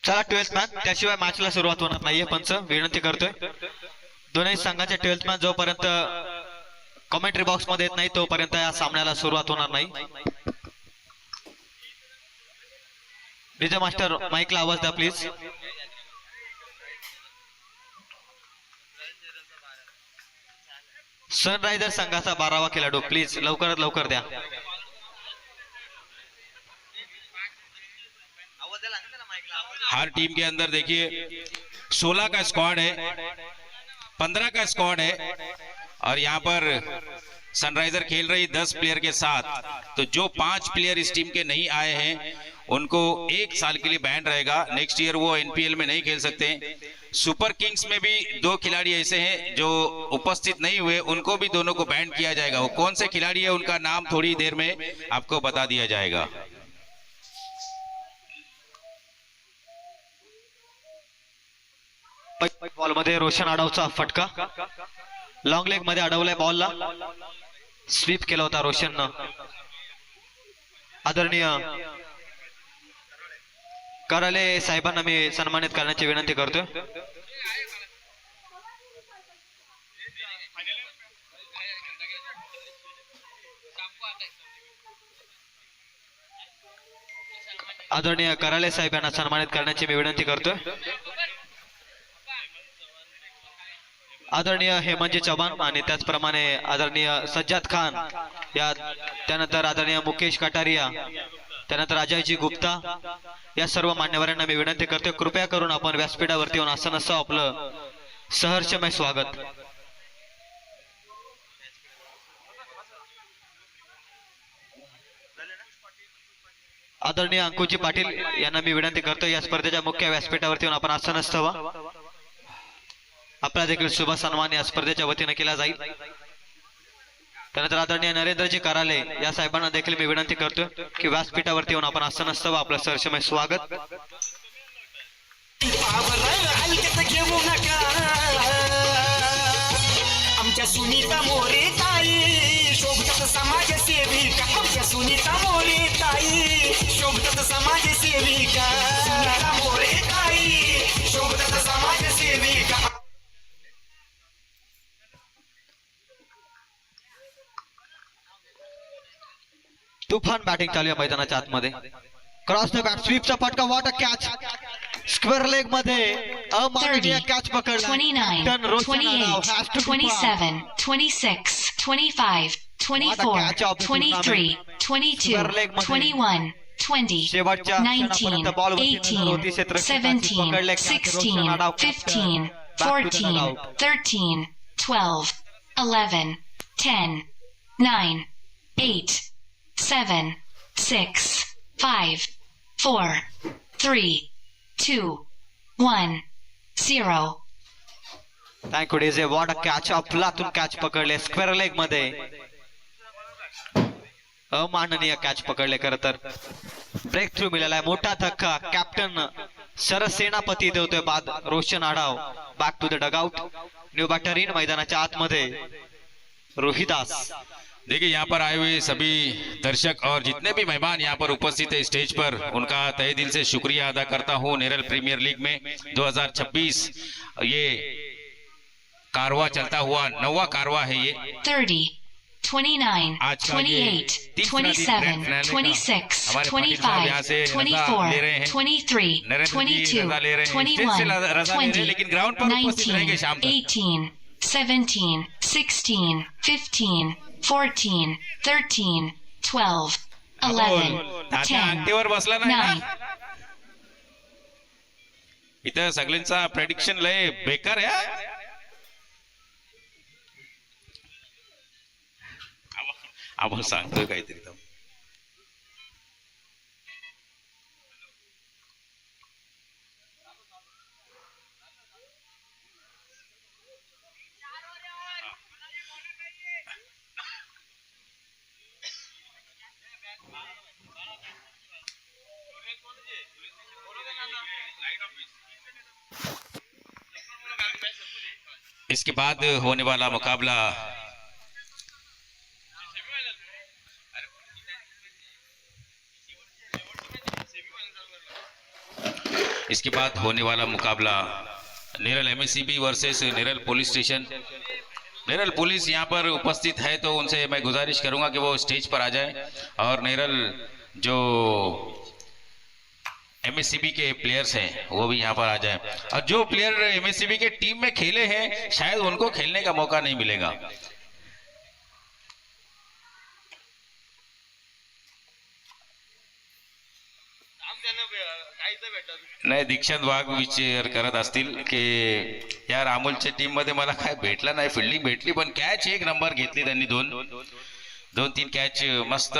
चला 12th match, त्याशिवाय मॅचला सुरुवात होणार नाहीये. पंच विनंती करतोय दोन्ही संघाचे 12th मॅच जोपर्यंत कमेंट्री बॉक्स मध्ये येत नाही तोपर्यंत या सामन्याला सुरुवात होणार नाही. डीजे मास्टर माईकला आवाज द्या प्लीज. सनरायझर संघाचा 12वा खेळाडू प्लीज लवकरात लवकर द्या. हर टीम के अंदर देखिए 16 का स्क्वाड है, 15 का स्क्वाड है और यहाँ पर सनराइजर खेल रही 10 प्लेयर के साथ. तो जो 5 प्लेयर इस टीम के नहीं आए हैं उनको 1 साल के लिए बैन रहेगा. नेक्स्ट ईयर वो एनपीएल में नहीं खेल सकते. सुपर किंग्स में भी 2 खिलाड़ी ऐसे हैं जो उपस्थित नहीं हुए, उनको भी दोनों को बैन किया जाएगा. वो कौन से खिलाड़ी है उनका नाम थोड़ी देर में आपको बता दिया जाएगा. बॉल मध्ये रोशन आडवचा फटका, लॉंग लेग मध्ये अडवलाय बॉलला. स्वीप केला होता रोशननं. आदरणीय कराले साहेबांना मी सन्मानित करण्याची विनंती करतोय. आदरणीय कराले साहेबांना सन्मानित करण्याची मी विनंती करतोय. आदरणीय हेमंतजी चव्हाण आणि त्याचप्रमाणे आदरणीय सज्जाद खान, या त्यानंतर आदरणीय मुकेश कटारिया, त्यानंतर अजयजी गुप्ता, या सर्व मान्यवरांना मी विनंती करतोय कृपया करून आपण व्यासपीठावरती येऊन आसनस्थ आपलं सहर्षमय स्वागत. आदरणीय अंकुजी पाटील यांना मी विनंती करतोय या स्पर्धेच्या मुख्य व्यासपीठावरती येऊन आपण आसनस्थ व्हा. आपला देखील शुभ सन्मान या स्पर्धेच्या वतीने केला जाईल. त्यानंतर आदरणीय नरेंद्रजी कराले या साहेबांना देखील मी विनंती करतोय की व्यासपीठावरती येऊन आपण आसनस्थ व्हा. आपलं सहर्षमय स्वागत. आमच्या सुनीता मोरे ताई शोभतात समाजसेविका, आमच्या सुनीता मोरे ताई शोभतात समाजसेविका, सुनीता मोरे ताई शोभतात समाजसेविका. तुफान बॅटिंग चालू आहे मैदानाच्या आतमध्ये. क्रॉस द बॅट, स्वीपचा फटका, what a catch. Square leg मध्ये अमानवीय कॅच पकडला. 29, 28, 27, 26, 25, 24, 23, 22, 21, 20, 19, 18, 17, 16, 15, 14, 13, 12, 11, 10, 9, 8, 7, 6, 5, 4, 3, 2, 1, 0. Thank you DJ. What a catch, अफलातून कॅच पकडले स्क्वेअर लेग मध्ये. अमाननीय कॅच पकडले. खरं तर ब्रेक थ्रू मिळाला आहे. मोठा धक्का. कॅप्टन शरद सेनापती देवतोय बाद. Roshan Adhav back to the dugout. New batter in मैदानाच्या आतमध्ये रोहिदास. देखिए यहाँ पर आए हुए सभी दर्शक और जितने भी मेहमान यहाँ पर उपस्थित है स्टेज पर, उनका तहे दिल से शुक्रिया अदा करता हूँ. नेरल प्रीमियर लीग में 2026 ये कारवा चलता हुआ 9वां कारवा है ये. 30, 29, 28, 27, 26, 25, 24, 23, 22, 21, लेकिन ग्राउंड पर उपस्थित रहेंगे 19, शाम तक. 18, 17, 16, 15, 14, 13, 12, 11, तात्या 10, अंगठीवर बसला नाही 9. ना. इथं सगळ्यांचा प्रेडिक्शन लय बेकार आहे. आपण सांगतोय काहीतरी. इसके बाद होने वाला मुकाबला इसके बाद होने वाला मुकाबला Neral MSCB versus Neral police station. Neral police यहाँ पर उपस्थित है तो उनसे मैं गुजारिश करूंगा कि वो स्टेज पर आ जाए और नेरल जो एमएससीबी के प्लेयर्स हैं वो भी यहाँ पर आ जाए। और जो प्लेयर एमएससीबी के टीम में खेले हैं शायद उनको खेलने का मौका नहीं मिलेगा। नाही, दीक्षांत वाघ विचार करत असतील की यार अमोलच्या टीम मध्ये मला काय भेटला नाही, फिल्डिंग भेटली पण कॅच एक नंबर घेतली त्यांनी, दोन तीन कॅच मस्त